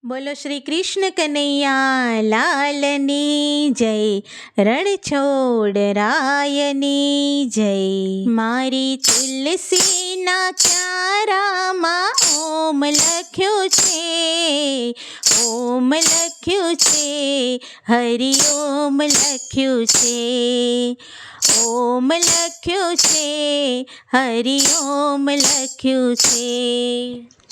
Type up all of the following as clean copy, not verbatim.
બોલો શ્રી કૃષ્ણ કનૈયા લાલની જય, રણછોડરાયની જય. મારી તુલસીના ક્યારામાં ઓમ લખ્યું છે, ઓમ લખ્યું છે, હરિ ઓમ લખ્યું છે, ઓમ લખ્યું છે, હરિ ઓમ લખ્યું છે.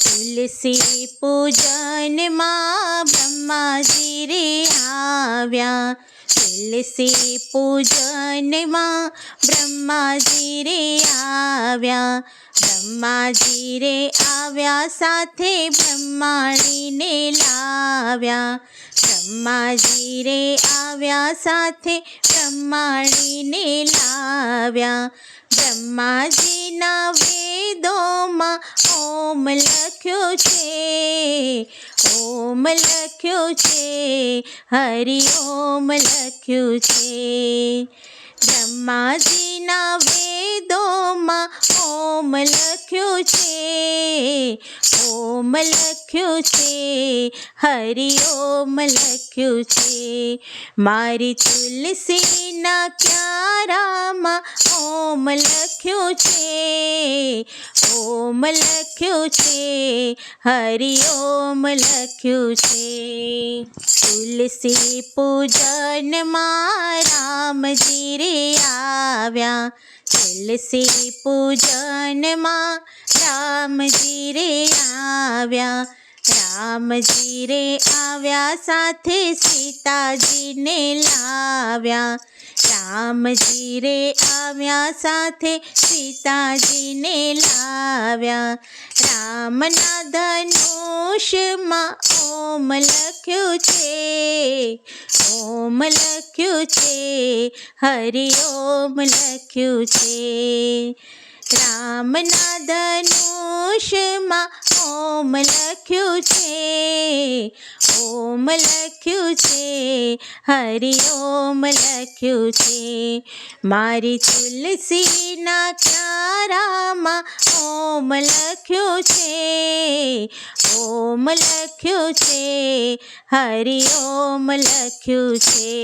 તુલસી પૂજનમાં બ્રહ્માજી રે આવ્યા, તુલસી પૂજનમાં બ્રહ્માજી રે આવ્યા, બ્રહ્માજી રે આવ્યા સાથે બ્રહ્માણીને લાવ્યા, બ્રહ્માજી રે આવ્યા સાથે બ્રહ્માણીને લાવ્યા. બ્રહ્માજીના વેદોમાં ઓમ લખ્યું છે, ઓમ લખ્યું છે, હરિ ઓમ લખ્યું છે. બ્રહ્માજીના વેદોમાં ઓમ લખ્યું છે, ઓમ લખ્યું છે, હરિ ઓમ લખ્યું છે. મારી તુલસીના ક્યારામાં ઓમ લખ્યું છે, ઓમ લખ્યું છે, હરિ ઓમ લખ્યું છે. તુલસી પૂજનમાં રામજી રે આવ્યા, તુલસી પૂજનમાં રામજી રે આવ્યા, રામજી રે આવ્યા સાથે સીતાજીને લાવ્યા, રામજી રે આવ્યા સાથે સીતાજીને લાવ્યા. રામના ધનુષમાં ઓમ લખ્યું છે, ઓમ લખ્યું છે, હરિ ઓમ લખ્યું છે. રામના ધનુષમાં ઓમ લખ્યું છે, ઓમ લખ્યું છે, હરિ ઓમ લખ્યું છે. મારી તુલસીના ક્યારામાં ઓમ લખ્યું છે, ઓમ લખ્યું છે, હરિ ઓમ લખ્યું છે.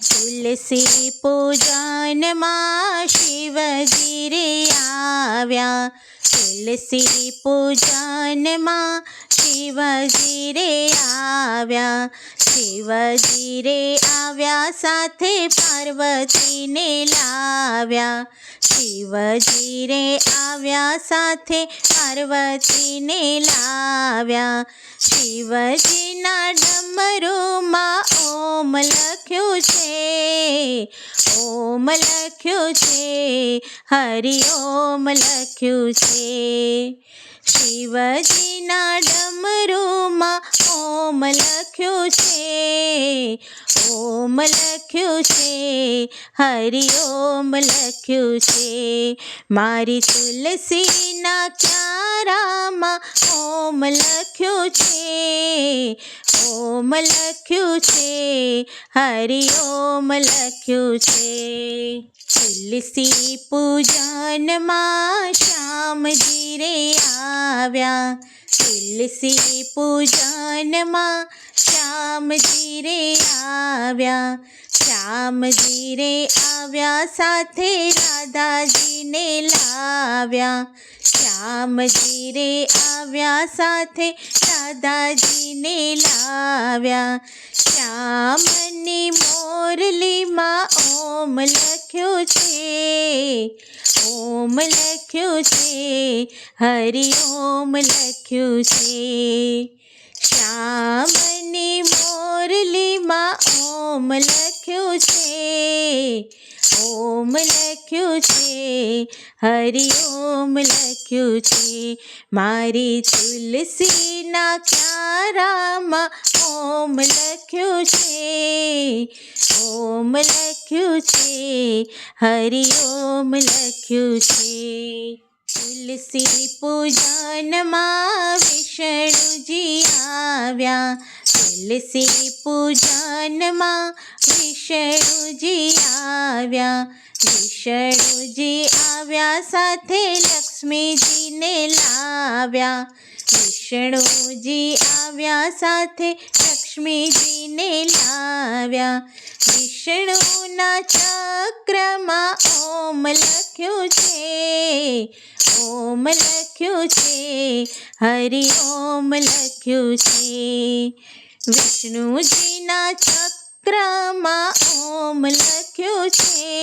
તુલસી પૂજનમાં શિવજી રે આવ્યા, તુલસી પૂજનમાં શિવજી રે આવ્યા, શિવજી રે આવ્યા સાથે પાર્વતીને લાવ્યા, શિવજી રે આવ્યા સાથે પાર્વતીને લાવ્યા. શિવજીના ડમરૂમાં ઓમ લખ્યું છે, ઓમ લખ્યું છે, હરિ ઓમ લખ્યું છે. શિવજીના ડમરૂમાં ઓમ લખ્યું છે, ઓમ લખ્યું છે, હરિ ઓમ લખ્યું છે. મારી તુલસીના ક્યારામાં ઓમ લખ્યું છે, ઓમ લખ્યું છે, હરિ ઓમ લખ્યું છે. તુલસી પૂજનમાં શ્યામજી રે આવ્યા, તુલસી પૂજનમાં શ્યામજી રે આવ્યા, શ્યામજી રે આવ્યા સાથે રાધાજીને લાવ્યા, શ્યામજી રે આવ્યા સાથે રાધાજીને લાવ્યા. શ્યામની મોરલીમાં ઓમ લખ્યું છે, ઓમ લખ્યું છે, હરિ ઓમ લખ્યું છે. શ્યામની મોરલીમાં ઓમ લખ્યું છે, ઓમ લખ્યું છે, હરિ ઓમ લખ્યું છે. મારી તુલસીના ક્યારામાં ઓમ લખ્યું છે, ઓમ લખ્યું છે, હરિ ઓમ લખ્યું છે. તુલસી પૂજનમાં વિષ્ણુજી આવ્યા, તુલસી પૂજનમાં વિષ્ણુજી આવ્યા, વિષ્ણુજી આવ્યા સાથે લક્ષ્મીજીને લાવ્યા, વિષ્ણુજી આવ્યા સાથે લક્ષ્મીજીને લાવ્યા. વિષ્ણુના ચક્રમાં ઓમ લખ્યું છે, ઓમ લખ્યું છે, હરિ ઓમ લખ્યું છે. વિષ્ણુજીના ચક્રમાં ઓમ લખ્યું છે,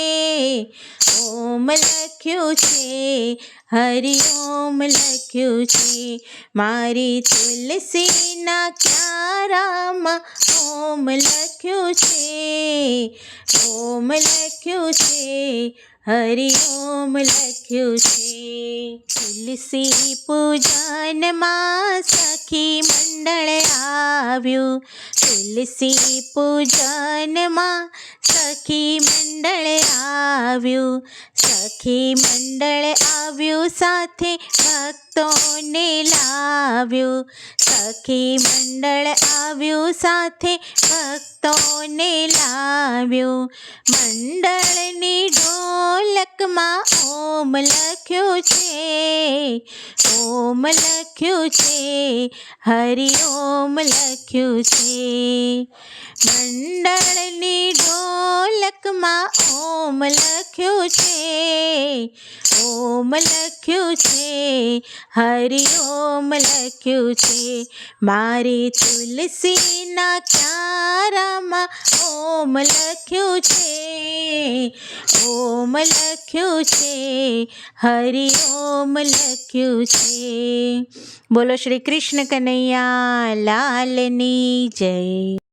ઓમ લખ્યું છે, હરિ ઓમ લખ્યું છે. મારી તુલસીના ક્યારામાં ઓમ લખ્યું છે, ઓમ લખ્યું છે, હરિ ઓમ લખ્યું છે. તુલસી પૂજનમાં સખી મંડળ આવ્યું, તુલસી પૂજનમાં સખી મંડળ આવ્યું, સખી મંડળ આવ્યું સાથે ભક્તોને લાવ્યું, સખી મંડળ આવ્યું સાથે ભક્તોને લાવ્યું. મંડળની ઢોલકમાં ઓમ લખ્યું છે, ઓમ લખ્યું છે, હરિ ઓમ લખ્યું છે. મંડળની ઢોલકમાં ઓમ લખ્યું છે, ઓમ લખ્યું છે, હરિ ઓમ લખ્યું છે. મારી તુલસીના ક્યારામાં ઓમ લખ્યું છે, ઓમ લખ્યું છે, હરિ ઓમ લખ્યું છે. બોલો શ્રી કૃષ્ણ કનૈયા લાલની જય.